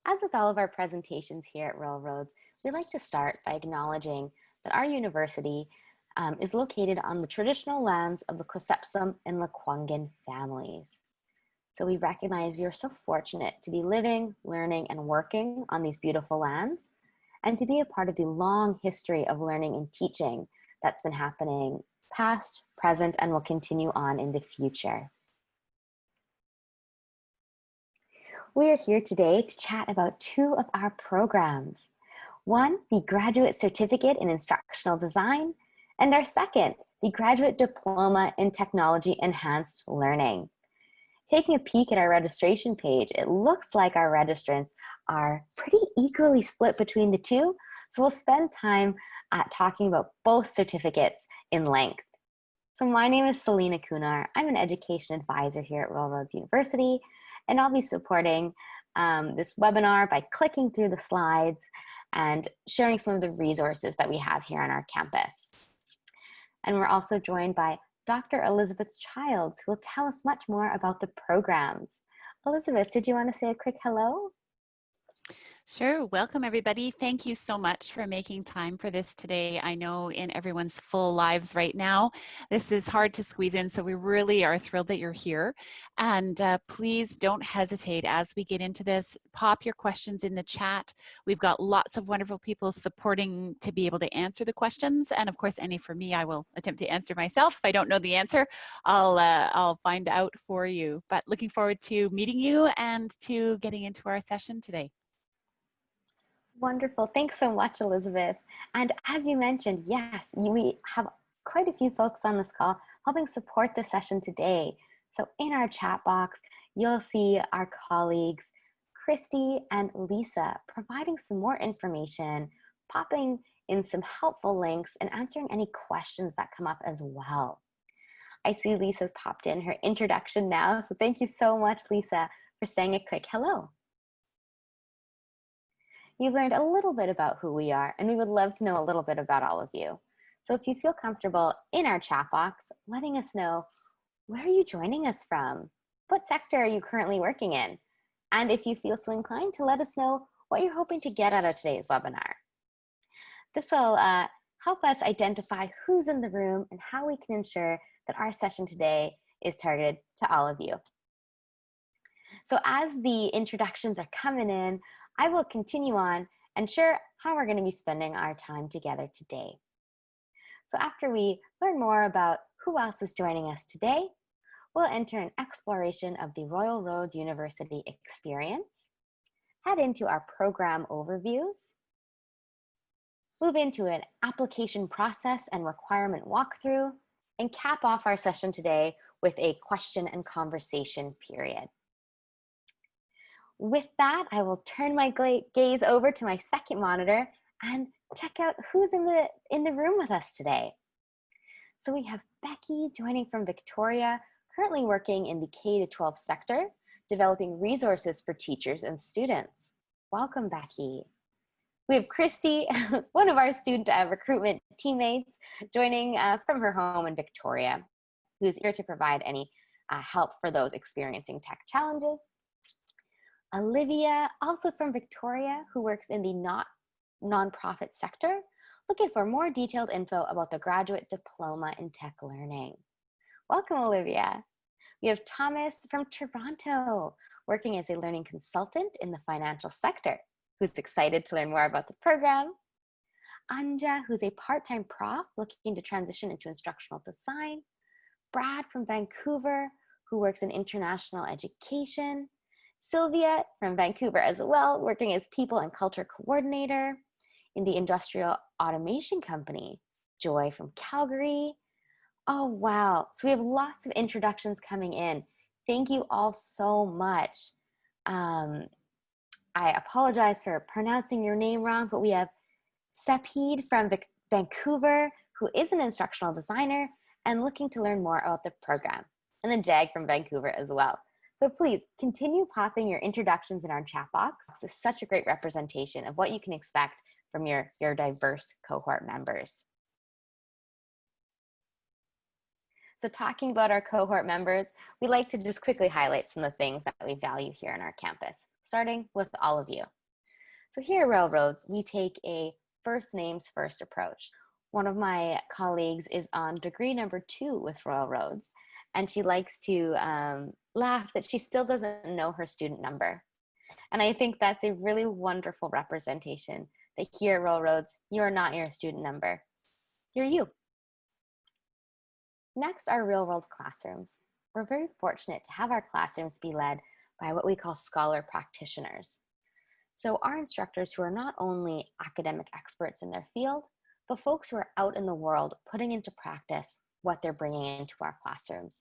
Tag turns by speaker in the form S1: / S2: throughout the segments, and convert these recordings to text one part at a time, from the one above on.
S1: As with all of our presentations here at Railroads, we'd like to start by acknowledging that our university is located on the traditional lands of the Cosepsum and Lekwungen families. So we recognize we are so fortunate to be living, learning, and working on these beautiful lands, and to be a part of the long history of learning and teaching that's been happening past, present, and will continue on in the future. We are here today to chat about two of our programs. One, the Graduate Certificate in Instructional Design, and our second, the Graduate Diploma in Technology Enhanced Learning. Taking a peek at our registration page, it looks like our registrants are pretty equally split between the two, so we'll spend time talking about both certificates in length. So my name is Selena Kunar. I'm an education advisor here at Railroads University, and I'll be supporting this webinar by clicking through the slides and sharing some of the resources that we have here on our campus. And we're also joined by Dr. Elizabeth Childs, who will tell us much more about the programs. Elizabeth, did you want to say a quick hello?
S2: Sure. Welcome, everybody. Thank you so much for making time for this today. I know in everyone's full lives right now, this is hard to squeeze in, so we really are thrilled that you're here. And please don't hesitate as we get into this. Pop your questions in the chat. We've got lots of wonderful people supporting to be able to answer the questions. And of course, any for me, I will attempt to answer myself. If I don't know the answer, I'll find out for you. But looking forward to meeting you and to getting into our session today.
S1: Wonderful. Thanks so much, Elizabeth. And as you mentioned, yes, we have quite a few folks on this call helping support the session today. So in our chat box, you'll see our colleagues, Christy and Lisa, providing some more information, popping in some helpful links, and answering any questions that come up as well. I see Lisa's popped in her introduction now, so thank you so much, Lisa, for saying a quick hello. You've learned a little bit about who we are, and we would love to know a little bit about all of you. So if you feel comfortable in our chat box, letting us know, where are you joining us from? What sector are you currently working in? And if you feel so inclined, to let us know what you're hoping to get out of today's webinar. This will help us identify who's in the room and how we can ensure that our session today is targeted to all of you. So as the introductions are coming in, I will continue on and share how we're going to be spending our time together today. So after we learn more about who else is joining us today, we'll enter an exploration of the Royal Roads University experience, head into our program overviews, move into an application process and requirement walkthrough, and cap off our session today with a question and conversation period. With that, I will turn my gaze over to my second monitor and check out who's in the room with us today. So we have Becky joining from Victoria, currently working in the K-12 sector, developing resources for teachers and students. Welcome, Becky. We have Christy, one of our student recruitment teammates, joining from her home in Victoria, who's here to provide any help for those experiencing tech challenges. Olivia, also from Victoria, who works in the nonprofit sector, looking for more detailed info about the Graduate Diploma in Tech Learning. Welcome, Olivia. We have Thomas from Toronto, working as a learning consultant in the financial sector, who's excited to learn more about the program. Anja, who's a part-time prof looking to transition into instructional design. Brad from Vancouver, who works in international education. Sylvia from Vancouver as well, working as People and Culture Coordinator in the Industrial Automation Company. Joy from Calgary. Oh, wow. So we have lots of introductions coming in. Thank you all so much. I apologize for pronouncing your name wrong, but we have Sepid from Vancouver, who is an instructional designer and looking to learn more about the program. And then Jag from Vancouver as well. So please continue popping your introductions in our chat box. This is such a great representation of what you can expect from your diverse cohort members. So talking about our cohort members, we like to just quickly highlight some of the things that we value here on our campus, starting with all of you. So here at Railroads, we take a first names first approach. One of my colleagues is on degree number 2 with Railroads, and she likes to laugh that she still doesn't know her student number. And I think that's a really wonderful representation that here at Railroads, you are not your student number, you're you. Next are real world classrooms. We're very fortunate to have our classrooms be led by what we call scholar practitioners. So our instructors who are not only academic experts in their field, but folks who are out in the world putting into practice what they're bringing into our classrooms.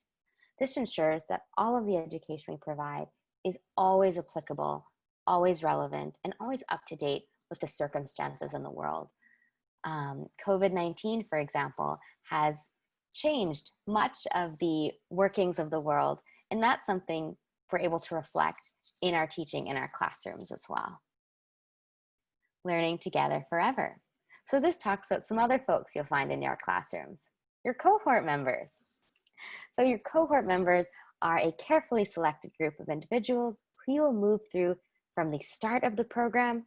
S1: This ensures that all of the education we provide is always applicable, always relevant, and always up to date with the circumstances in the world. COVID-19, for example, has changed much of the workings of the world, and that's something we're able to reflect in our teaching in our classrooms as well. Learning together forever. So this talks about some other folks you'll find in your classrooms, your cohort members. So your cohort members are a carefully selected group of individuals who you will move through from the start of the program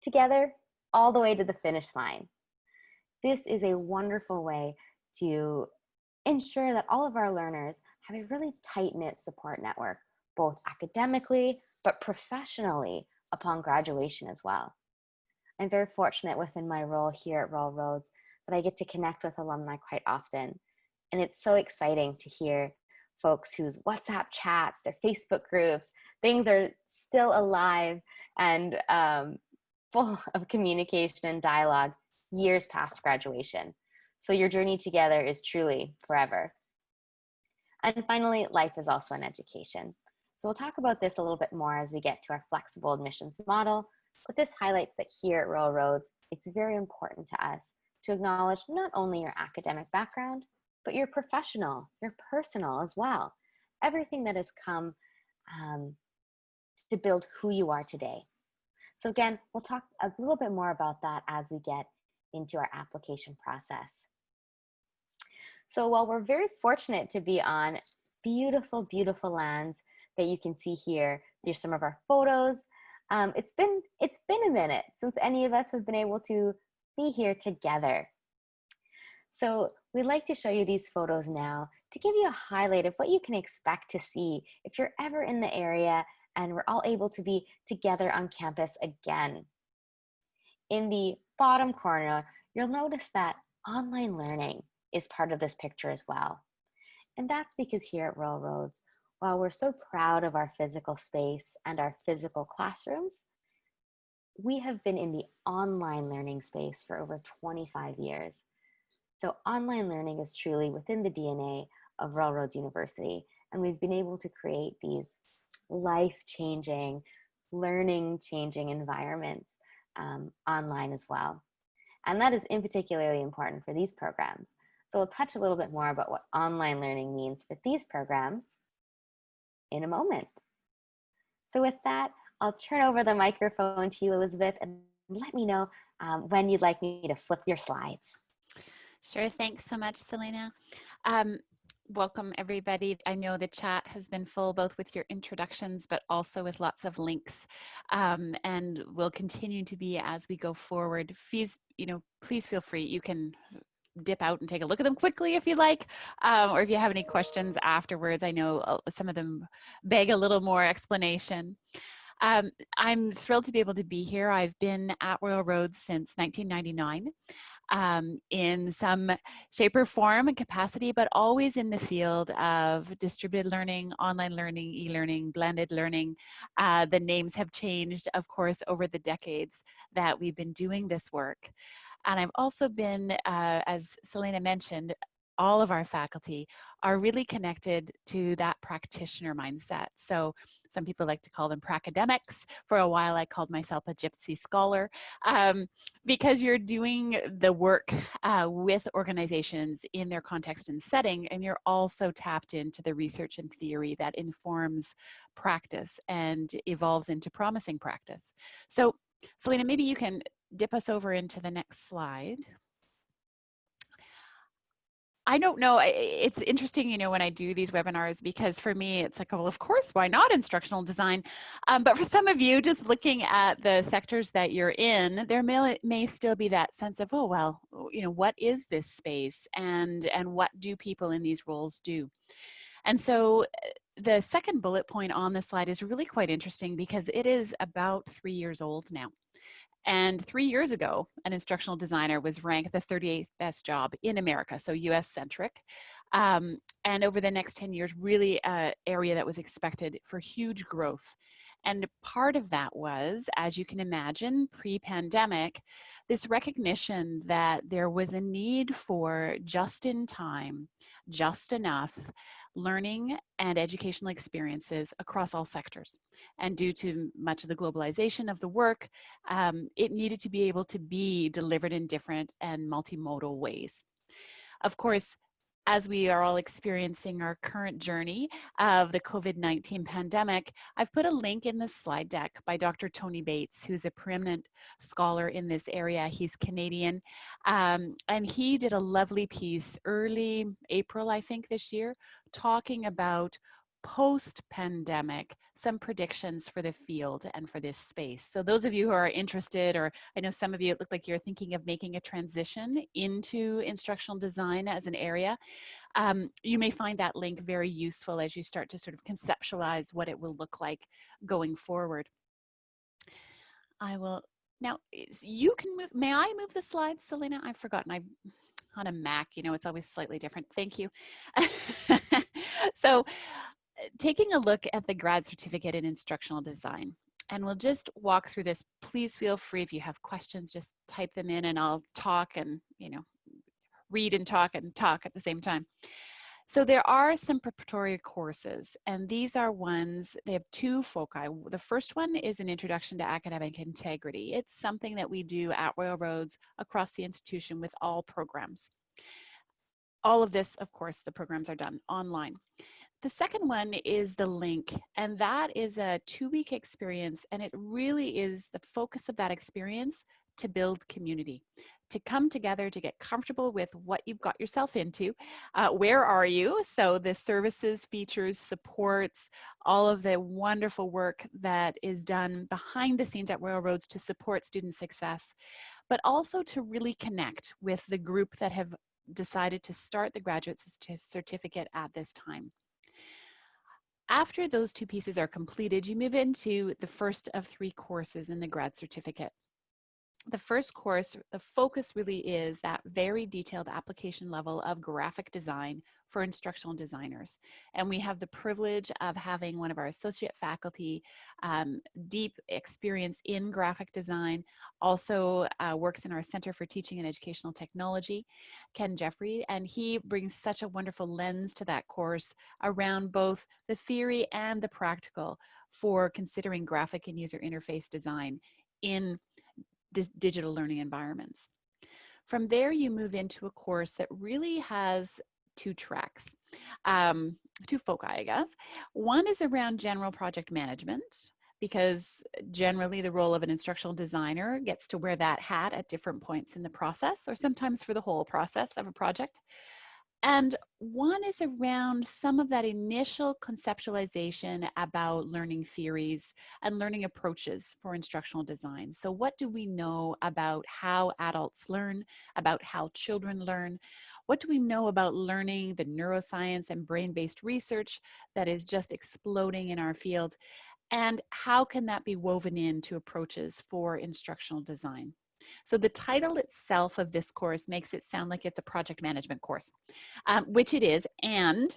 S1: together all the way to the finish line. This is a wonderful way to ensure that all of our learners have a really tight-knit support network, both academically, but professionally upon graduation as well. I'm very fortunate within my role here at Railroads that I get to connect with alumni quite often. And it's so exciting to hear folks whose WhatsApp chats, their Facebook groups, things are still alive and full of communication and dialogue years past graduation. So your journey together is truly forever. And finally, life is also an education. So we'll talk about this a little bit more as we get to our flexible admissions model, but this highlights that here at Railroads, it's very important to us to acknowledge not only your academic background, but your professional, your personal as well. Everything that has come to build who you are today. So again, we'll talk a little bit more about that as we get into our application process. So while we're very fortunate to be on beautiful, beautiful lands that you can see here, there's some of our photos. It's been a minute since any of us have been able to be here together. So we'd like to show you these photos now to give you a highlight of what you can expect to see if you're ever in the area and we're all able to be together on campus again. In the bottom corner, you'll notice that online learning is part of this picture as well. And that's because here at Railroads, while we're so proud of our physical space and our physical classrooms, we have been in the online learning space for over 25 years. So online learning is truly within the DNA of Railroads University, and we've been able to create these life-changing, learning-changing environments online as well. And that is in particularly important for these programs. So we'll touch a little bit more about what online learning means for these programs in a moment. So with that, I'll turn over the microphone to you, Elizabeth, and let me know when you'd like me to flip your slides.
S2: Sure, thanks so much, Selena. Welcome everybody. I know the chat has been full both with your introductions, but also with lots of links, and will continue to be as we go forward. Please feel free. You can dip out and take a look at them quickly if you like, or if you have any questions afterwards. I know some of them beg a little more explanation. I'm thrilled to be able to be here. I've been at Railroads since 1999. In some shape or form and capacity, but always in the field of distributed learning, online learning, e-learning, blended learning. The names have changed, of course, over the decades that we've been doing this work. And I've also been, as Selena mentioned, all of our faculty are really connected to that practitioner mindset. So some people like to call them pracademics. For a while, I called myself a gypsy scholar, because you're doing the work with organizations in their context and setting, and you're also tapped into the research and theory that informs practice and evolves into promising practice. So Selena, maybe you can dip us over into the next slide. I don't know. It's interesting, you know, when I do these webinars, because for me, it's like, well, of course, why not instructional design? But for some of you, just looking at the sectors that you're in, there may still be that sense of, oh, well, you know, what is this space, and what do people in these roles do? And so the second bullet point on the slide is really quite interesting because it is about 3 years old now. And 3 years ago, an instructional designer was ranked the 38th best job in America, so US centric. And over the next 10 years, really an area that was expected for huge growth. And part of that was, as you can imagine, pre-pandemic, this recognition that there was a need for just in time, just enough learning and educational experiences across all sectors. And due to much of the globalization of the work, it needed to be able to be delivered in different and multimodal ways. Of course, as we are all experiencing our current journey of the COVID-19 pandemic, I've put a link in the slide deck by Dr. Tony Bates, who's a preeminent scholar in this area. He's Canadian, and he did a lovely piece early April, I think, this year, talking about post-pandemic, some predictions for the field and for this space. So those of you who are interested, or I know some of you, it looked like you're thinking of making a transition into instructional design as an area, you may find that link very useful as you start to sort of conceptualize what it will look like going forward. I will, now you can move, may I move the slides, Selena? I've forgotten, I'm on a Mac, you know, it's always slightly different. Thank you. So taking a look at the grad certificate in instructional design, and we'll just walk through this. Please feel free, if you have questions, just type them in and I'll talk and, you know, read and talk at the same time. So there are some preparatory courses, and these are ones, they have two foci. The first one is an introduction to academic integrity. It's something that we do at Royal Roads across the institution with all programs. All of this, of course, the programs are done online. The second one is the link, and that is a 2-week experience, and it really is the focus of that experience to build community, to come together, to get comfortable with what you've got yourself into. Where are you? So the services, features, supports, all of the wonderful work that is done behind the scenes at Royal Roads to support student success, but also to really connect with the group that have decided to start the graduate certificate at this time. After those two pieces are completed, you move into the first of 3 courses in the grad certificate. The first course, the focus really is that very detailed application level of graphic design for instructional designers. And we have the privilege of having one of our associate faculty, deep experience in graphic design, also works in our Center for Teaching and Educational Technology, Ken Jeffrey, and he brings such a wonderful lens to that course around both the theory and the practical for considering graphic and user interface design in digital learning environments. From there, you move into a course that really has 2 tracks, 2 foci, I guess. One is around general project management, because generally the role of an instructional designer gets to wear that hat at different points in the process, or sometimes for the whole process of a project. And one is around some of that initial conceptualization about learning theories and learning approaches for instructional design. So what do we know about how adults learn, about how children learn? What do we know about learning, the neuroscience and brain-based research that is just exploding in our field? And how can that be woven into approaches for instructional design? So the title itself of this course makes it sound like it's a project management course, which it is, and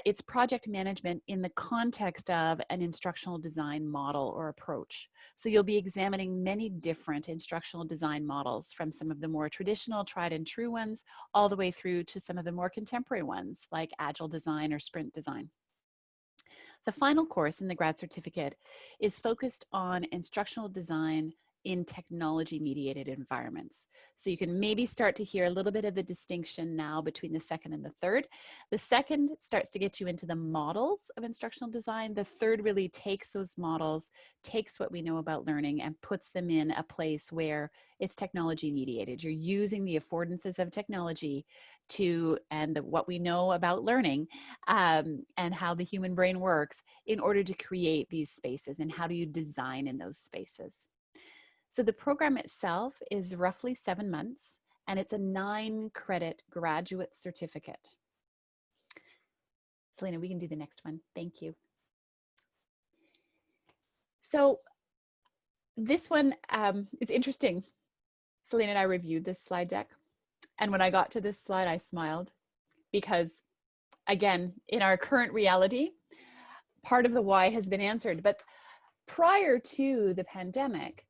S2: it's project management in the context of an instructional design model or approach. So you'll be examining many different instructional design models, from some of the more traditional tried and true ones all the way through to some of the more contemporary ones like agile design or sprint design. The final course in the grad certificate is focused on instructional design in technology-mediated environments. So you can maybe start to hear a little bit of the distinction now between the second and the third. The second starts to get you into the models of instructional design. The third really takes those models, takes what we know about learning and puts them in a place where it's technology-mediated. You're using the affordances of technology and what we know about learning and how the human brain works in order to create these spaces, and how do you design in those spaces. So the program itself is roughly 7 months, and it's a 9-credit graduate certificate. Selena, we can do the next one. Thank you. So this one, it's interesting. Selena and I reviewed this slide deck, and when I got to this slide, I smiled because, again, in our current reality, part of the why has been answered. But prior to the pandemic,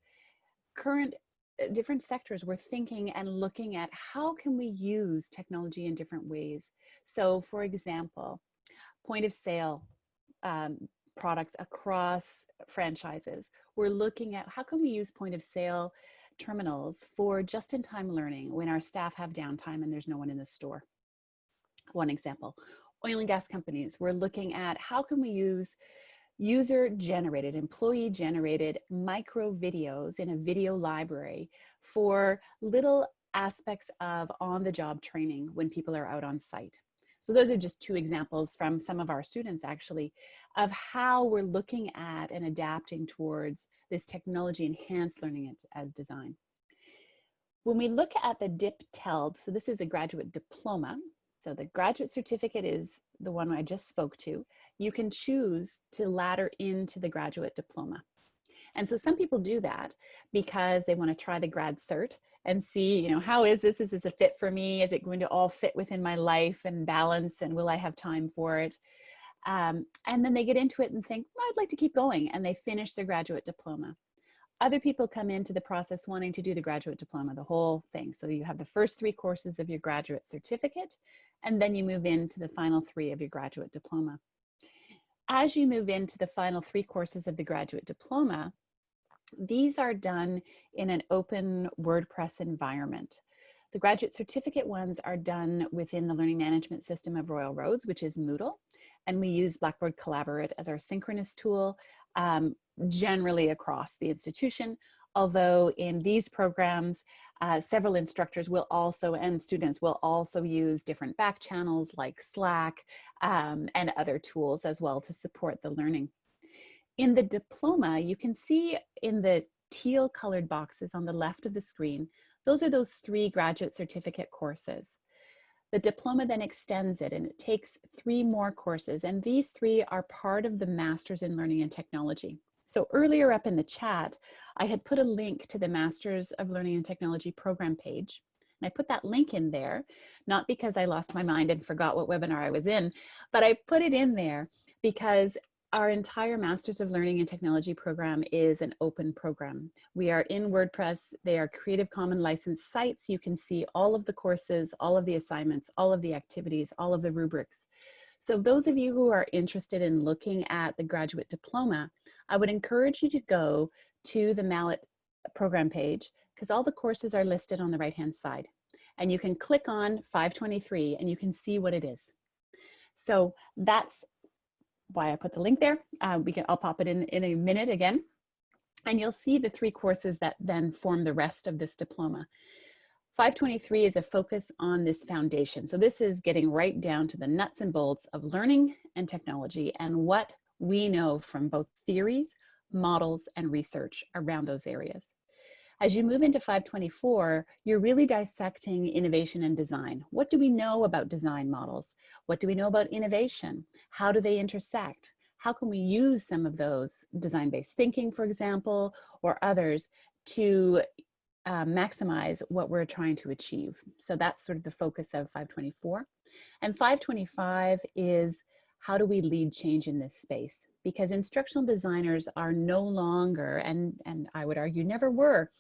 S2: different sectors were thinking and looking at how can we use technology in different ways. So for example, point of sale products across franchises. We're looking at how can we use point of sale terminals for just-in-time learning when our staff have downtime and there's no one in the store. One example. Oil and gas companies, we're looking at how can we use user-generated, employee-generated micro videos in a video library for little aspects of on-the-job training when people are out on site. So those are just 2 examples from some of our students actually of how we're looking at and adapting towards this technology-enhanced learning as design. When we look at the DIP-TELD, so this is a graduate diploma. So the graduate certificate is the one I just spoke to. You can choose to ladder into the graduate diploma. And so some people do that because they want to try the grad cert and see, how is this? Is this a fit for me? Is it going to all fit within my life and balance? And will I have time for it? And then they get into it and think, well, I'd like to keep going. And they finish their graduate diploma. Other people come into the process wanting to do the graduate diploma, the whole thing. So you have the first 3 courses of your graduate certificate, and then you move into the final 3 of your graduate diploma. As you move into the final 3 courses of the graduate diploma, these are done in an open WordPress environment. The graduate certificate ones are done within the learning management system of Royal Roads, which is Moodle, and we use Blackboard Collaborate as our synchronous tool generally across the institution, although in these programs, several instructors will also, and students will also use different back channels like Slack and other tools as well to support the learning. In the diploma, you can see in the teal colored boxes on the left of the screen, those are those 3 graduate certificate courses. The diploma then extends it and it takes 3 more courses, and these 3 are part of the Masters in Learning and Technology. So earlier up in the chat, I had put a link to the Masters of Learning and Technology program page. And I put that link in there, not because I lost my mind and forgot what webinar I was in, but I put it in there because our entire Masters of Learning and Technology program is an open program. We are in WordPress. They are Creative Commons licensed sites. You can see all of the courses, all of the assignments, all of the activities, all of the rubrics. So those of you who are interested in looking at the graduate diploma, I would encourage you to go to the Mallet program page because all the courses are listed on the right-hand side. And you can click on 523 and you can see what it is. So that's why I put the link there. I'll pop it in a minute again. And you'll see the 3 courses that then form the rest of this diploma. 523 is a focus on this foundation. So this is getting right down to the nuts and bolts of learning and technology and what we know from both theories, models, and research around those areas. As you move into 524, you're really dissecting innovation and design. What do we know about design models? What do we know about innovation? How do they intersect? How can we use some of those design-based thinking, for example, or others to maximize what we're trying to achieve? So that's sort of the focus of 524. And 525 is how do we lead change in this space? Because instructional designers are no longer, and I would argue never were,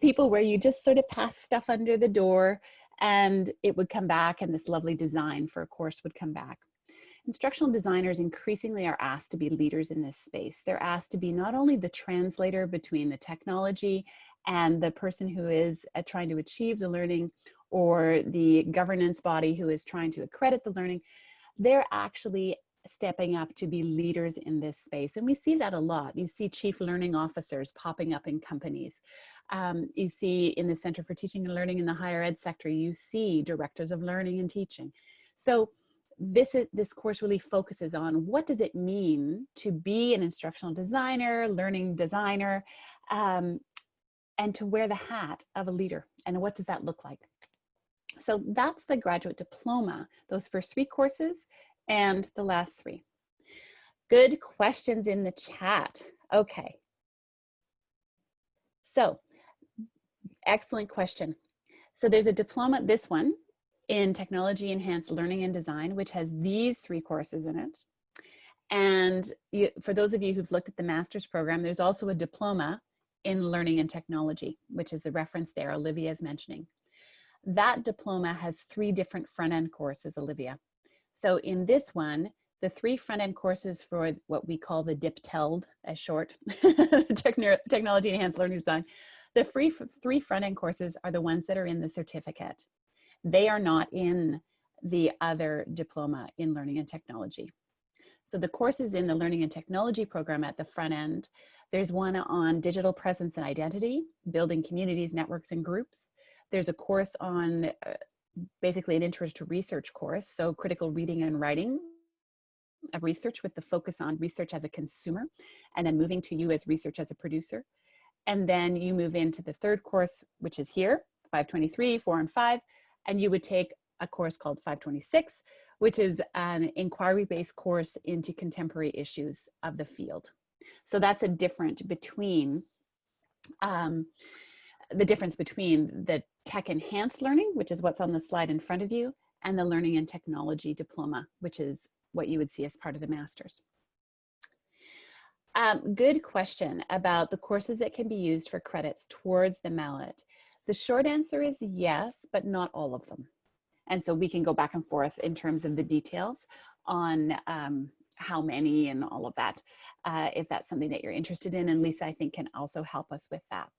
S2: people where you just sort of pass stuff under the door and it would come back and this lovely design for a course would come back. Instructional designers increasingly are asked to be leaders in this space. They're asked to be not only the translator between the technology and the person who is trying to achieve the learning, or the governance body who is trying to accredit the learning, they're actually stepping up to be leaders in this space. And we see that a lot. You see chief learning officers popping up in companies. You see in the Center for Teaching and Learning in the higher ed sector, you see directors of learning and teaching. So this course really focuses on what does it mean to be an instructional designer, learning designer, and to wear the hat of a leader. And what does that look like? So that's the graduate diploma, those first 3 courses and the last 3. Good questions in the chat. Okay. So, excellent question. So there's a diploma, this one, in Technology Enhanced Learning and Design, which has these 3 courses in it. And for those of you who've looked at the master's program, there's also a diploma in Learning and Technology, which is the reference there Olivia is mentioning. That diploma has 3 different front-end courses, Olivia. So in this one, the 3 front-end courses for what we call the DIPTELD, as short, Technology Enhanced Learning Design, the 3 front-end courses are the ones that are in the certificate. They are not in the other diploma in Learning and Technology. So the courses in the Learning and Technology program at the front end, there's one on digital presence and identity, building communities, networks, and groups. There's a course on basically an intro to research course, so critical reading and writing of research with the focus on research as a consumer, and then moving to you as research as a producer. And then you move into the 3rd course, which is here, 523, 4 and 5, and you would take a course called 526, which is an inquiry-based course into contemporary issues of the field. So that's a difference between the Tech Enhanced Learning, which is what's on the slide in front of you, and the Learning and Technology Diploma, which is what you would see as part of the master's. Good question about the courses that can be used for credits towards the mallet. The short answer is yes, but not all of them. And so we can go back and forth in terms of the details on how many and all of that, if that's something that you're interested in. And Lisa, I think, can also help us with that.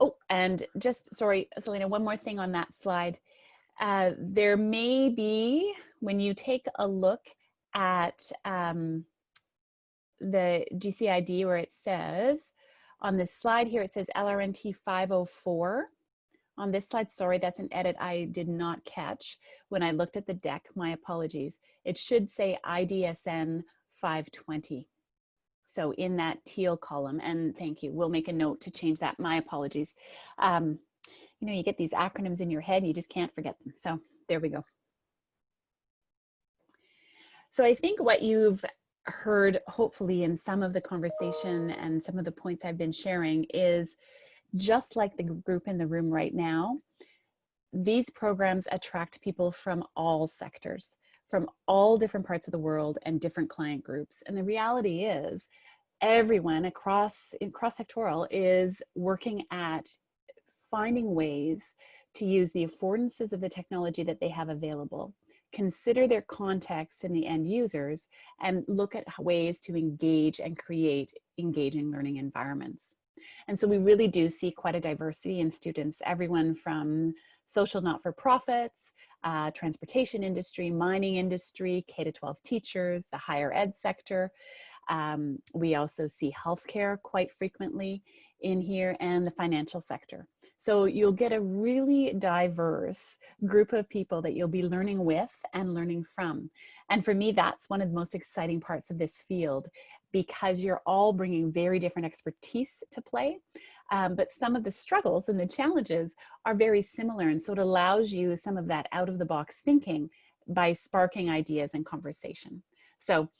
S2: Oh, and just, sorry, Selena, one more thing on that slide. There may be, when you take a look at the GCID, where it says, on this slide here, it says LRNT 504. On this slide, sorry, that's an edit I did not catch when I looked at the deck, my apologies. It should say IDSN 520. So in that teal column, and thank you, we'll make a note to change that, my apologies. You know, you get these acronyms in your head, you just can't forget them. So there we go. So I think what you've heard, hopefully, in some of the conversation and some of the points I've been sharing is, just like the group in the room right now, these programs attract people from all sectors, from all different parts of the world and different client groups. And the reality is everyone cross-sectoral is working at finding ways to use the affordances of the technology that they have available, consider their context and the end users, and look at ways to engage and create engaging learning environments. And so we really do see quite a diversity in students, everyone from social not-for-profits, transportation industry, mining industry, K-12 teachers, the higher ed sector. We also see healthcare quite frequently in here, and the financial sector. So you'll get a really diverse group of people that you'll be learning with and learning from. And for me, that's one of the most exciting parts of this field, because you're all bringing very different expertise to play. But some of the struggles and the challenges are very similar. And so it allows you some of that out of the box thinking by sparking ideas and conversation. So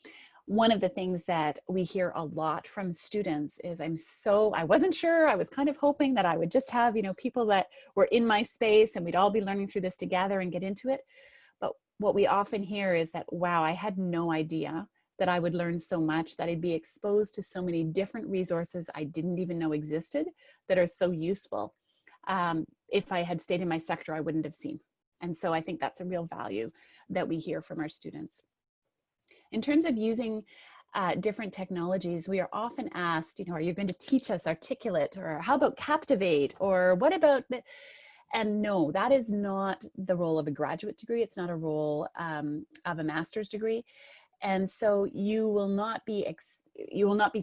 S2: one of the things that we hear a lot from students is, I wasn't sure, I was kind of hoping that I would just have, you know, people that were in my space and we'd all be learning through this together and get into it. But what we often hear is that, wow, I had no idea that I would learn so much, that I'd be exposed to so many different resources I didn't even know existed that are so useful. If I had stayed in my sector, I wouldn't have seen. And so I think that's a real value that we hear from our students. In terms of using different technologies, we are often asked, are you going to teach us Articulate, or how about Captivate, or what about the, and no, that is not the role of a graduate degree. It's not a role of a master's degree. And so you will not be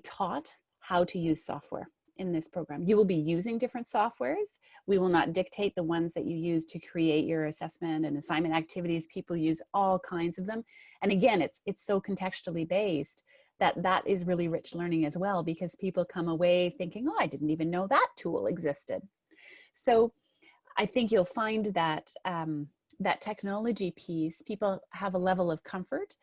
S2: taught how to use software in this program. You will be using different softwares. We will not dictate the ones that you use to create your assessment and assignment activities. People use all kinds of them. And again, it's so contextually based that is really rich learning as well, because people come away thinking, oh, I didn't even know that tool existed. So I think you'll find that that technology piece, people have a level of comfort,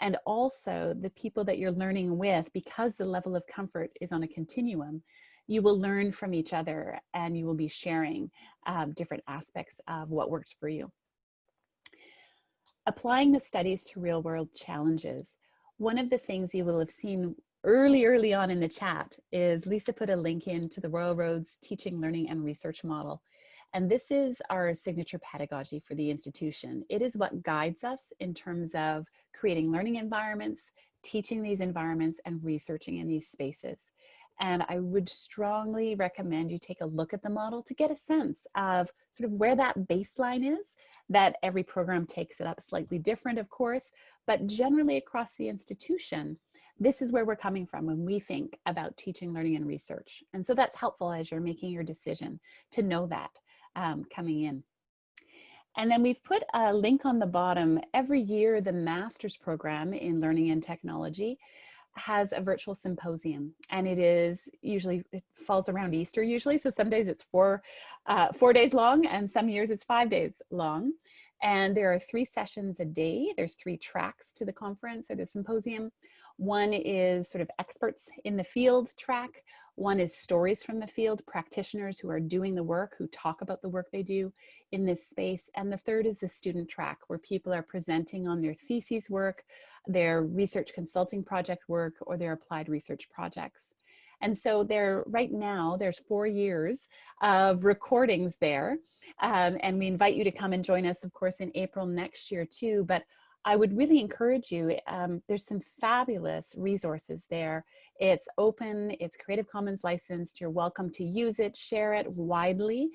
S2: and also the people that you're learning with, because the level of comfort is on a continuum, you will learn from each other and you will be sharing different aspects of what works for you. Applying the studies to real world challenges. One of the things you will have seen early on in the chat is Lisa put a link into the Royal Roads Teaching, Learning and Research Model. And this is our signature pedagogy for the institution. It is what guides us in terms of creating learning environments, teaching these environments, and researching in these spaces. And I would strongly recommend you take a look at the model to get a sense of sort of where that baseline is, that every program takes it up slightly different, of course, but generally across the institution, this is where we're coming from when we think about teaching, learning, and research. And so that's helpful as you're making your decision to know that coming in. And then we've put a link on the bottom. Every year, the master's program in learning and technology has a virtual symposium, and it falls around Easter usually. So some days it's 4 days long, and some years it's 5 days long. And there are 3 sessions a day. There's 3 tracks to the conference or the symposium. One is sort of experts in the field track. One is stories from the field, practitioners who are doing the work, who talk about the work they do in this space. And the third is the student track, where people are presenting on their thesis work, their research consulting project work, or their applied research projects. And so right now, there's 4 years of recordings there. And we invite you to come and join us, of course, in April next year too. But I would really encourage you, there's some fabulous resources there. It's open, it's Creative Commons licensed, you're welcome to use it, share it widely,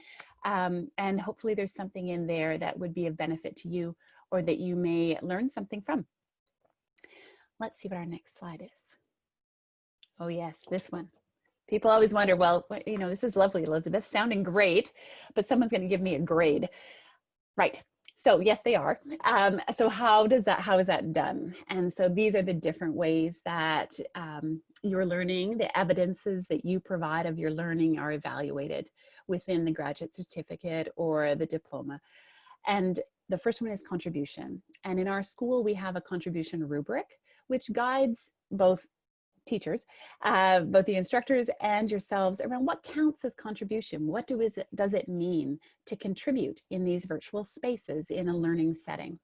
S2: and hopefully there's something in there that would be of benefit to you or that you may learn something from. Let's see what our next slide is. Oh yes, this one. People always wonder, well, this is lovely, Elizabeth, sounding great, but someone's going to give me a grade. Right. So yes, they are. So how is that done? And so these are the different ways that your learning, the evidences that you provide of your learning are evaluated within the graduate certificate or the diploma. And the first one is contribution. And in our school, we have a contribution rubric, which guides both teachers, both the instructors and yourselves, around what counts as contribution. What does it mean to contribute in these virtual spaces in a learning setting?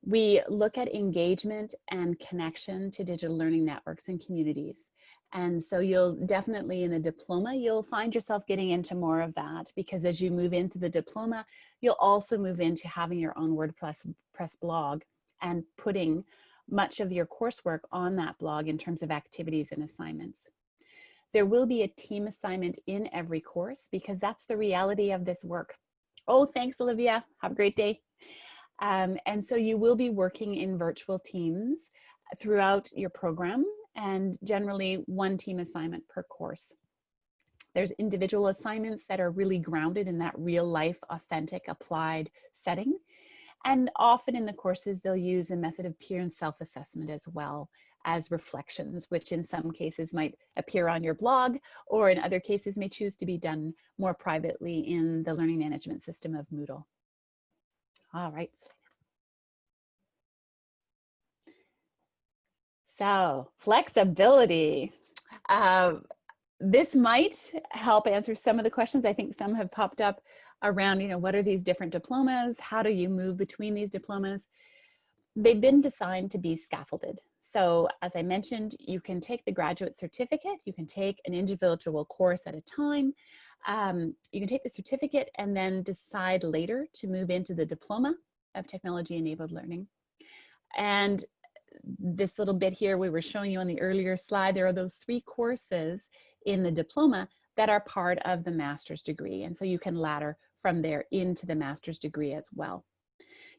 S2: We look at engagement and connection to digital learning networks and communities. And so you'll definitely, in the diploma, you'll find yourself getting into more of that, because as you move into the diploma, you'll also move into having your own WordPress blog and putting much of your coursework on that blog in terms of activities and assignments. There will be a team assignment in every course, because that's the reality of this work. Oh, thanks, Olivia. Have a great day. And so you will be working in virtual teams throughout your program, and generally 1 team assignment per course. There's individual assignments that are really grounded in that real life, authentic, applied setting. And often in the courses, they'll use a method of peer and self-assessment as well as reflections, which in some cases might appear on your blog, or in other cases may choose to be done more privately in the learning management system of Moodle. All right. So flexibility. This might help answer some of the questions. I think some have popped up around, what are these different diplomas? How do you move between these diplomas? They've been designed to be scaffolded. So as I mentioned, you can take the graduate certificate, you can take an individual course at a time. You can take the certificate and then decide later to move into the diploma of technology enabled learning. And this little bit here we were showing you on the earlier slide, there are those 3 courses in the diploma that are part of the master's degree. And so you can ladder from there into the master's degree as well.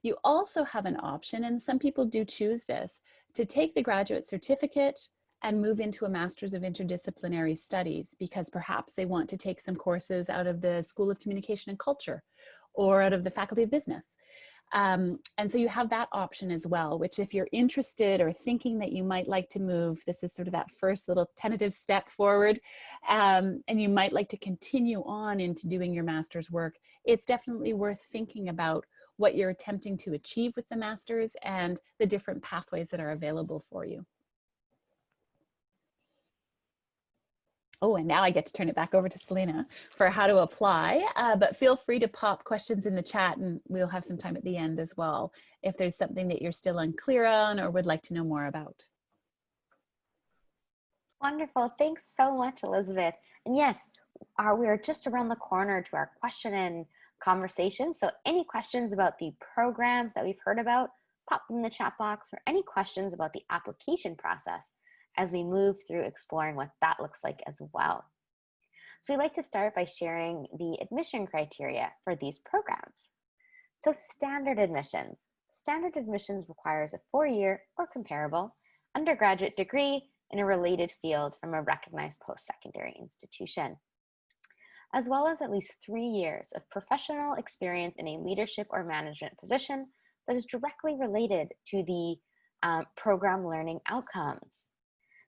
S2: You also have an option, and some people do choose this, to take the graduate certificate and move into a Master's of Interdisciplinary Studies, because perhaps they want to take some courses out of the School of Communication and Culture or out of the Faculty of Business. And so you have that option as well, which if you're interested or thinking that you might like to move, this is sort of that first little tentative step forward, and you might like to continue on into doing your master's work, it's definitely worth thinking about what you're attempting to achieve with the master's and the different pathways that are available for you. Oh, and now I get to turn it back over to Selena for how to apply, but feel free to pop questions in the chat and we'll have some time at the end as well if there's something that you're still unclear on or would like to know more about.
S1: Wonderful. Thanks so much, Elizabeth. And yes, we're just around the corner to our question and conversation. So any questions about the programs that we've heard about, pop them in the chat box, or any questions about the application process as we move through exploring what that looks like as well. So we'd like to start by sharing the admission criteria for these programs. So standard admissions. Standard admissions requires a 4-year or comparable undergraduate degree in a related field from a recognized post-secondary institution, as well as at least 3 years of professional experience in a leadership or management position that is directly related to the program learning outcomes.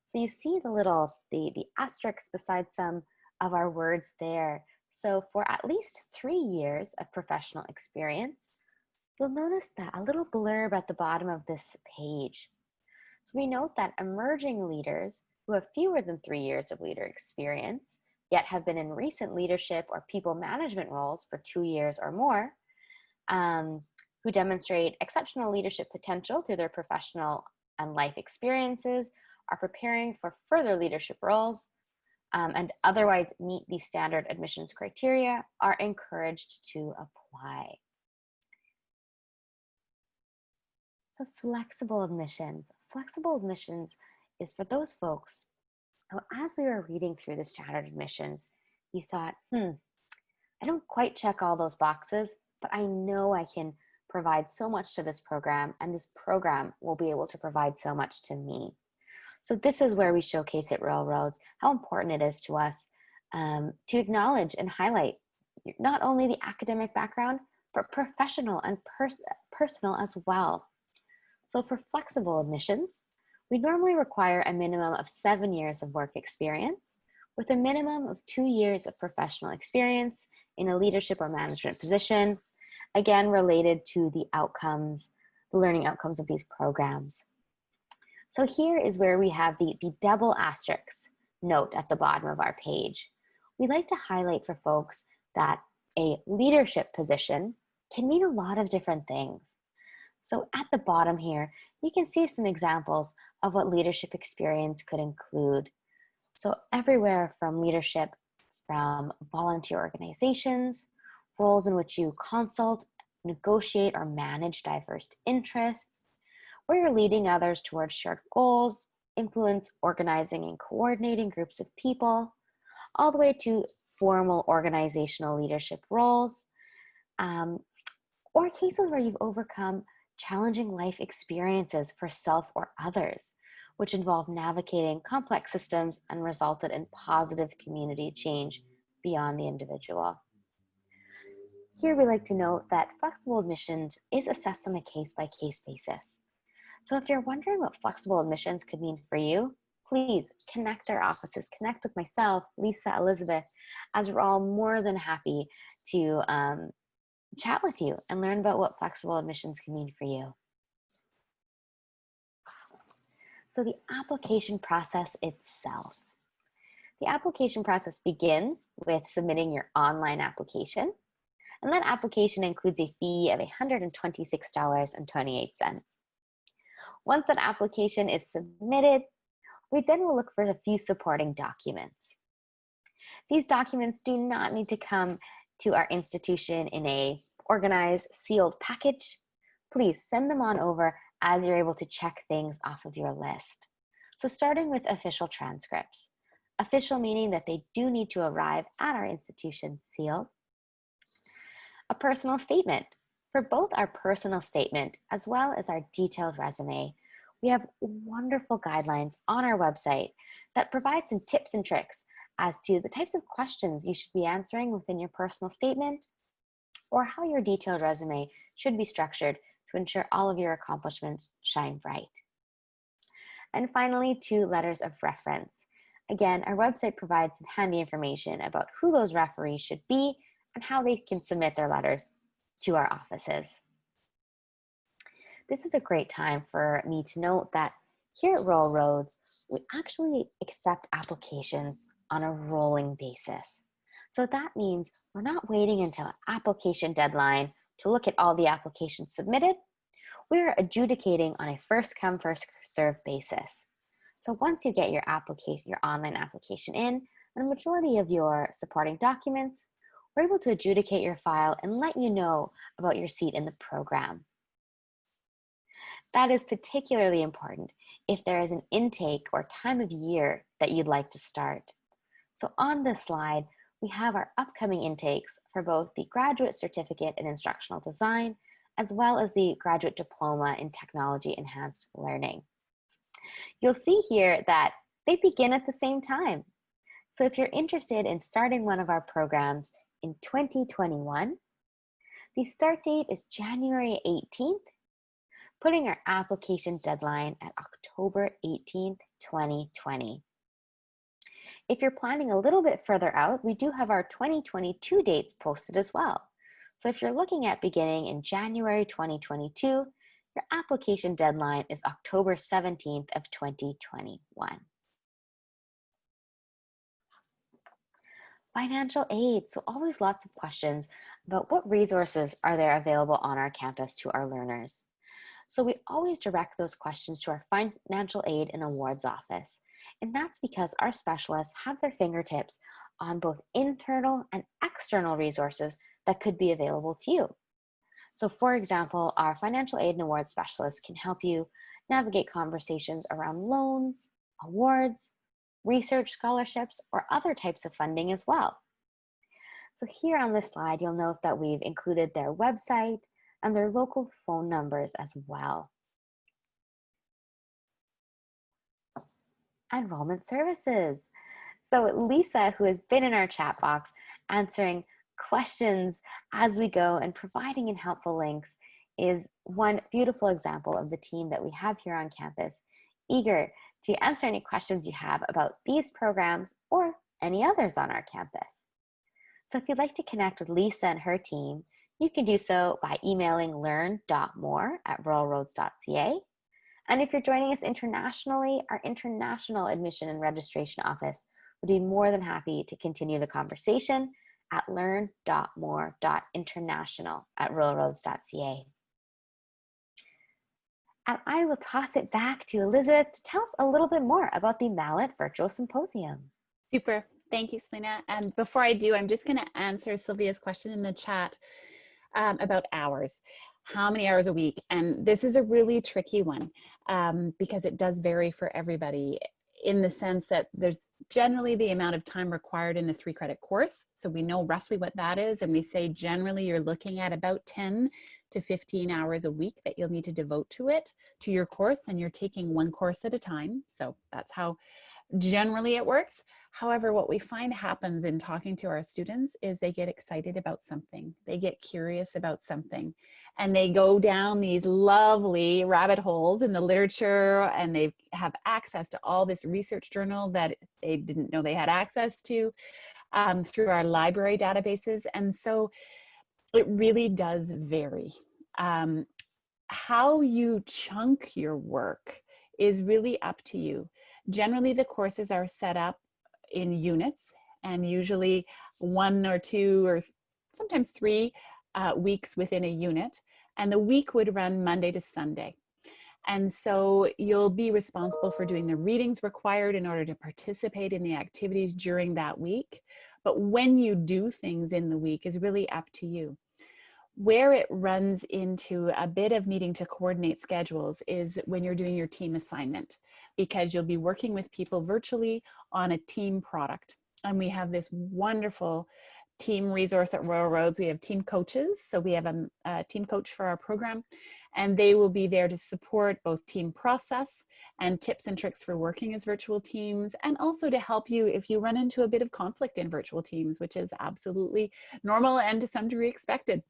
S1: So you see the asterisks beside some of our words there. So for at least 3 years of professional experience, you'll notice that a little blurb at the bottom of this page. So we note that emerging leaders who have fewer than 3 years of leader experience, yet have been in recent leadership or people management roles for 2 years or more, who demonstrate exceptional leadership potential through their professional and life experiences, are preparing for further leadership roles, and otherwise meet the standard admissions criteria, are encouraged to apply. So flexible admissions. Flexible admissions is for those folks who, as we were reading through the standard admissions, you thought, I don't quite check all those boxes, but I know I can provide so much to this program, and this program will be able to provide so much to me. So this is where we showcase at Railroads how important it is to us to acknowledge and highlight not only the academic background, but professional and personal as well. So for flexible admissions, we normally require a minimum of 7 years of work experience with a minimum of 2 years of professional experience in a leadership or management position, again related to the outcomes, the learning outcomes of these programs. So here is where we have the double asterisk note at the bottom of our page. We like to highlight for folks that a leadership position can mean a lot of different things. So at the bottom here, you can see some examples of what leadership experience could include. So everywhere from leadership from volunteer organizations, roles in which you consult, negotiate, or manage diverse interests, where you're leading others towards shared goals, influence organizing and coordinating groups of people, all the way to formal organizational leadership roles, or cases where you've overcome challenging life experiences for self or others, which involve navigating complex systems and resulted in positive community change beyond the individual. Here we like to note that flexible admissions is assessed on a case-by-case basis. So if you're wondering what flexible admissions could mean for you, please connect our offices, connect with myself, Lisa, Elizabeth, as we're all more than happy to chat with you and learn about what flexible admissions can mean for you. So the application process itself. The application process begins with submitting your online application, and that application includes a fee of $126.28. Once that application is submitted, we then will look for a few supporting documents. These documents do not need to come to our institution in a organized, sealed package. Please send them on over as you're able to check things off of your list. So starting with official transcripts. Official meaning that they do need to arrive at our institution sealed. A personal statement. For both our personal statement as well as our detailed resume, we have wonderful guidelines on our website that provide some tips and tricks as to the types of questions you should be answering within your personal statement, or how your detailed resume should be structured to ensure all of your accomplishments shine bright. And finally, 2 letters of reference. Again, our website provides some handy information about who those referees should be and how they can submit their letters to our offices. This is a great time for me to note that here at Rural Roads, we actually accept applications on a rolling basis. So that means we're not waiting until application deadline to look at all the applications submitted. We're adjudicating on a first come, first served basis. So once you get your application, your online application in, and a majority of your supporting documents, we're able to adjudicate your file and let you know about your seat in the program. That is particularly important if there is an intake or time of year that you'd like to start. So on this slide, we have our upcoming intakes for both the Graduate Certificate in Instructional Design as well as the Graduate Diploma in Technology Enhanced Learning. You'll see here that they begin at the same time. So if you're interested in starting one of our programs in 2021, the start date is January 18th, putting our application deadline at October 18th, 2020. If you're planning a little bit further out, we do have our 2022 dates posted as well. So if you're looking at beginning in January 2022, your application deadline is October 17th of 2021. Financial aid. So always lots of questions about what resources are there available on our campus to our learners. So we always direct those questions to our financial aid and awards office. And that's because our specialists have their fingertips on both internal and external resources that could be available to you. So for example, our financial aid and awards specialists can help you navigate conversations around loans, awards, research scholarships, or other types of funding as well. So here on this slide, you'll note that we've included their website and their local phone numbers as well. Enrollment services. So Lisa, who has been in our chat box answering questions as we go and providing in helpful links, is one beautiful example of the team that we have here on campus, eager to answer any questions you have about these programs or any others on our campus. So if you'd like to connect with Lisa and her team, you can do so by emailing learn.more@ruralroads.ca. And if you're joining us internationally, our international admission and registration office would be more than happy to continue the conversation at learn.more.international@ruralroads.ca. And I will toss it back to Elizabeth to tell us a little bit more about the Mallet Virtual Symposium.
S2: Super. Thank you, Selena. And before I do, I'm just going to answer Sylvia's question in the chat about hours. How many hours a week? And this is a really tricky one because it does vary for everybody, in the sense that there's generally the amount of time required in a 3-credit course. So we know roughly what that is. And we say generally you're looking at about 10 to 15 hours a week that you'll need to devote to it, to your course, and you're taking one course at a time. So that's how generally it works. However, what we find happens in talking to our students is they get excited about something. They get curious about something, and they go down these lovely rabbit holes in the literature, and they have access to all this research journal that they didn't know they had access to through our library databases. And so it really does vary. How you chunk your work is really up to you. Generally, the courses are set up in units, and usually 1 or 2 or sometimes 3 weeks within a unit. And the week would run Monday to Sunday. And so you'll be responsible for doing the readings required in order to participate in the activities during that week. But when you do things in the week is really up to you. Where it runs into a bit of needing to coordinate schedules is when you're doing your team assignment, because you'll be working with people virtually on a team product. And we have this wonderful team resource at Royal Roads. We have team coaches. So we have a team coach for our program, and they will be there to support both team process and tips and tricks for working as virtual teams, and also to help you if you run into a bit of conflict in virtual teams, which is absolutely normal and to some degree expected.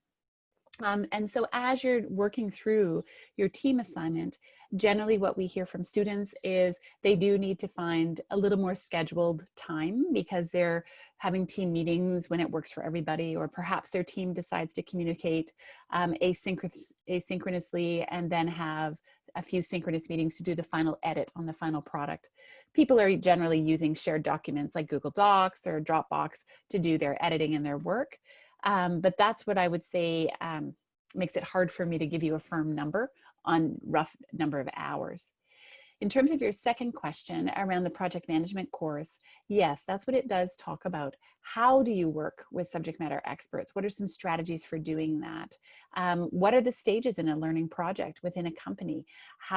S2: And so as you're working through your team assignment, generally what we hear from students is they do need to find a little more scheduled time because they're having team meetings when it works for everybody, or perhaps their team decides to communicate asynchronously and then have a few synchronous meetings to do the final edit on the final product. People are generally using shared documents like Google Docs or Dropbox to do their editing and their work. But that's what I would say makes it hard for me to give you a firm number on rough number of hours. In terms of your second question around the project management course, yes, that's what it does talk about. How do you work with subject matter experts? What are some strategies for doing that? What are the stages in a learning project within a company?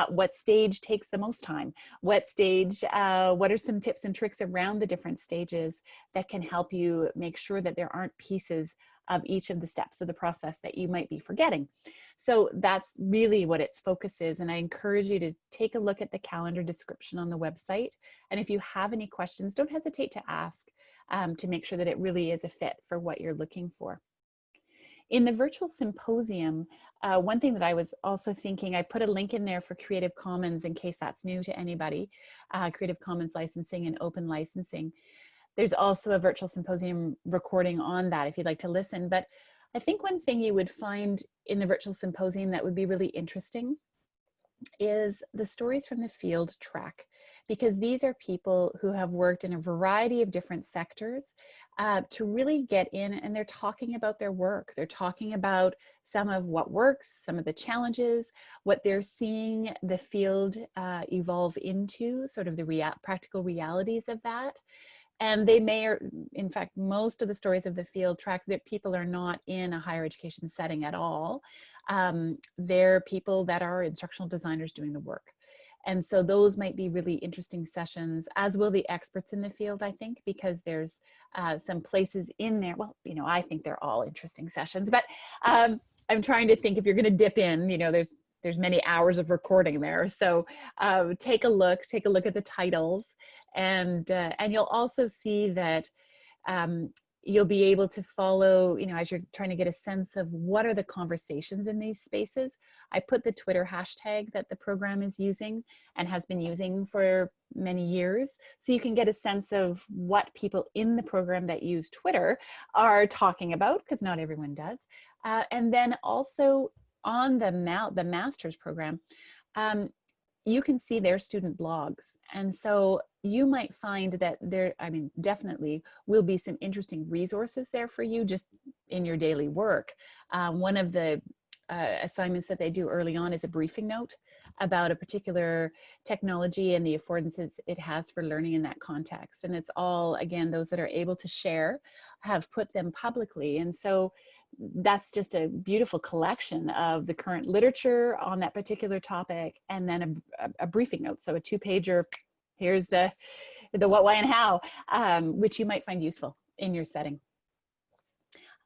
S2: What stage takes the most time? What stage, what are some tips and tricks around the different stages that can help you make sure that there aren't pieces of each of the steps of the process that you might be forgetting? So that's really what its focus is. And I encourage you to take a look at the calendar description on the website. And if you have any questions, don't hesitate to ask to make sure that it really is a fit for what you're looking for. In the virtual symposium, one thing that I was also thinking, I put a link in there for Creative Commons in case that's new to anybody, Creative Commons licensing and open licensing. There's also a virtual symposium recording on that if you'd like to listen. But I think one thing you would find in the virtual symposium that would be really interesting is the stories from the field track, because these are people who have worked in a variety of different sectors to really get in, and they're talking about their work. They're talking about some of what works, some of the challenges, what they're seeing the field evolve into, sort of the practical realities of that. And they may, or in fact, most of the stories of the field track that people are not in a higher education setting at all. They're people that are instructional designers doing the work. And so those might be really interesting sessions, as will the experts in the field, I think, because there's some places in there. Well, you know, I think they're all interesting sessions, but I'm trying to think if you're going to dip in, you know, there's many hours of recording there. So take a look at the titles, and you'll also see that you'll be able to follow, you know, as you're trying to get a sense of what are the conversations in these spaces. I put the Twitter hashtag that the program is using and has been using for many years, so you can get a sense of what people in the program that use Twitter are talking about, because not everyone does. And then also on the master's program, you can see their student blogs. And so you might find that there, I mean, definitely will be some interesting resources there for you just in your daily work. One of the assignments that they do early on is a briefing note about a particular technology and the affordances it has for learning in that context. And it's all, again, those that are able to share have put them publicly. And so that's just a beautiful collection of the current literature on that particular topic, and then a briefing note. So a 2-pager, here's the what, why, and how, which you might find useful in your setting.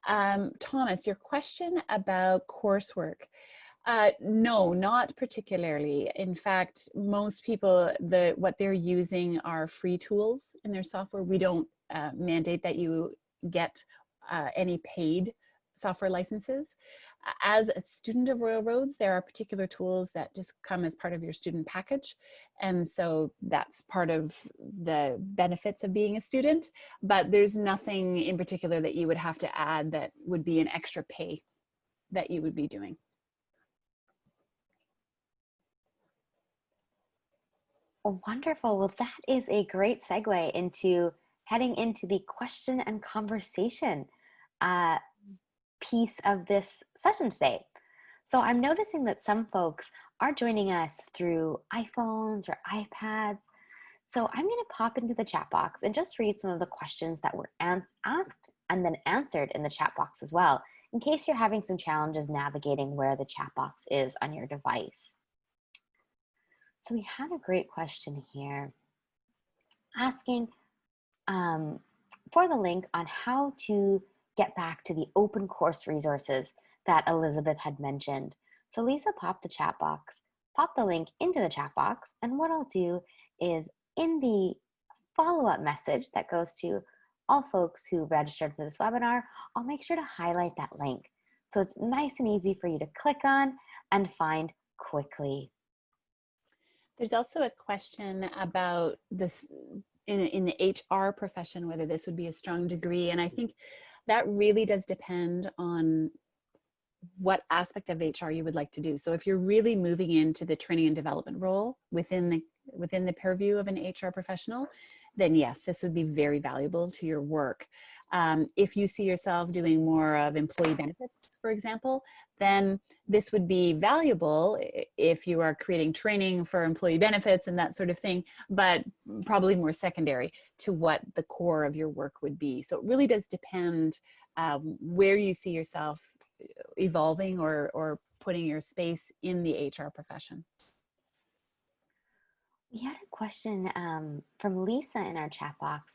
S2: Thomas, your question about coursework. No, not particularly. In fact, most people, what they're using are free tools in their software. We don't mandate that you get any paid software licenses. As a student of Royal Roads, there are particular tools that just come as part of your student package. And so that's part of the benefits of being a student, but there's nothing in particular that you would have to add that would be an extra pay that you would be doing.
S1: Well, wonderful. Well, that is a great segue into heading into the question and conversation piece of this session today. So I'm noticing that some folks are joining us through iPhones or iPads. So I'm going to pop into the chat box and just read some of the questions that were asked and then answered in the chat box as well, in case you're having some challenges navigating where the chat box is on your device. So we had a great question here asking for the link on how to get back to the open course resources that Elizabeth had mentioned. So Lisa popped the link into the chat box, and what I'll do is in the follow-up message that goes to all folks who registered for this webinar, I'll make sure to highlight that link. So it's nice and easy for you to click on and find quickly.
S2: There's also a question about this in the HR profession, whether this would be a strong degree. And I think that really does depend on what aspect of HR you would like to do. So if you're really moving into the training and development role within the purview of an HR professional, then yes, this would be very valuable to your work. If you see yourself doing more of employee benefits, for example, then this would be valuable if you are creating training for employee benefits and that sort of thing, but probably more secondary to what the core of your work would be. So it really does depend where you see yourself evolving or putting your space in the HR profession.
S1: We had a question from Lisa in our chat box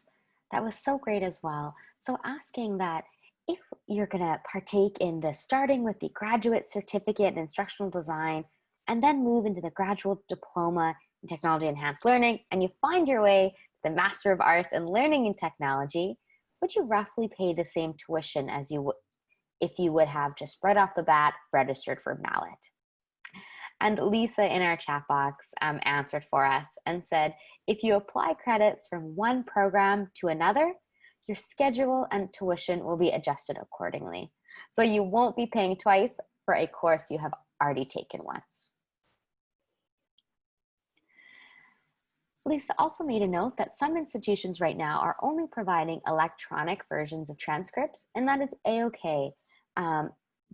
S1: that was so great as well. So asking that if you're going to partake in the starting with the graduate certificate in instructional design and then move into the graduate diploma in technology enhanced learning, and you find your way to the Master of Arts in Learning and Technology, would you roughly pay the same tuition as you would if you would have just right off the bat registered for Mallet? And Lisa in our chat box answered for us and said, if you apply credits from one program to another, your schedule and tuition will be adjusted accordingly. So you won't be paying twice for a course you have already taken once. Lisa also made a note that some institutions right now are only providing electronic versions of transcripts, and that is a-okay.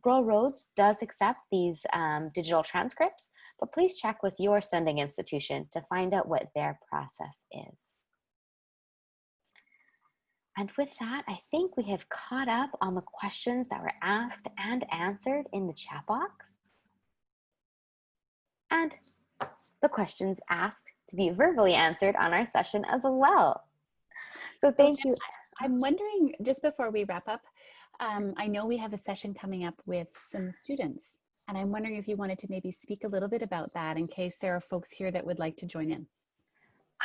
S1: Royal Roads does accept these digital transcripts, but please check with your sending institution to find out what their process is. And with that, I think we have caught up on the questions that were asked and answered in the chat box. And the questions asked to be verbally answered on our session as well. So thank you.
S2: I'm wondering, just before we wrap up, I know we have a session coming up with some students, and I'm wondering if you wanted to maybe speak a little bit about that in case there are folks here that would like to join in.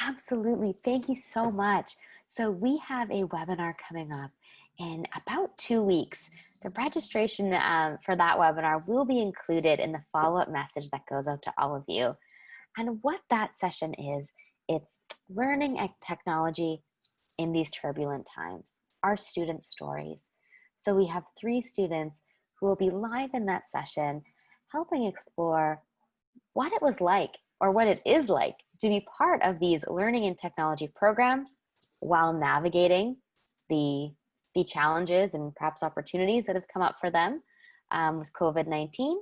S1: Absolutely. Thank you so much. So we have a webinar coming up in about 2 weeks. The registration for that webinar will be included in the follow-up message that goes out to all of you. And what that session is, it's learning technology in these turbulent times, our student stories. So we have 3 students who will be live in that session, helping explore what it was like or what it is like to be part of these learning and technology programs while navigating the challenges and perhaps opportunities that have come up for them with COVID-19,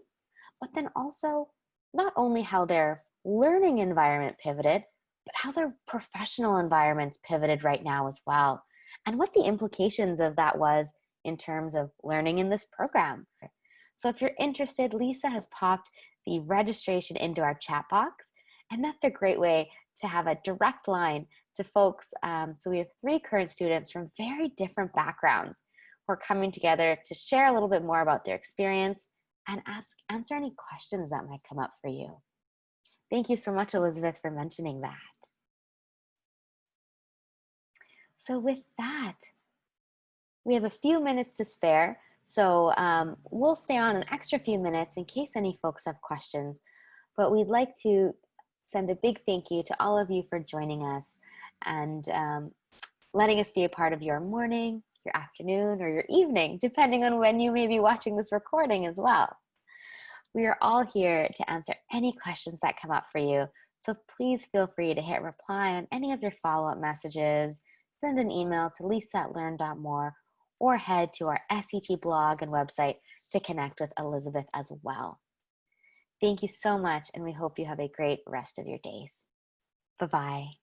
S1: but then also not only how their learning environment pivoted, but how their professional environments pivoted right now as well, and what the implications of that was in terms of learning in this program. So if you're interested, Lisa has popped the registration into our chat box, and that's a great way to have a direct line to folks. So we have 3 current students from very different backgrounds who are coming together to share a little bit more about their experience and answer any questions that might come up for you. Thank you so much, Elizabeth, for mentioning that. So with that, we have a few minutes to spare. So we'll stay on an extra few minutes in case any folks have questions, but we'd like to send a big thank you to all of you for joining us and letting us be a part of your morning, your afternoon, or your evening, depending on when you may be watching this recording as well. We are all here to answer any questions that come up for you, so please feel free to hit reply on any of your follow-up messages, send an email to lisa@learn.more, or head to our SET blog and website to connect with Elizabeth as well. Thank you so much, and we hope you have a great rest of your days. Bye-bye.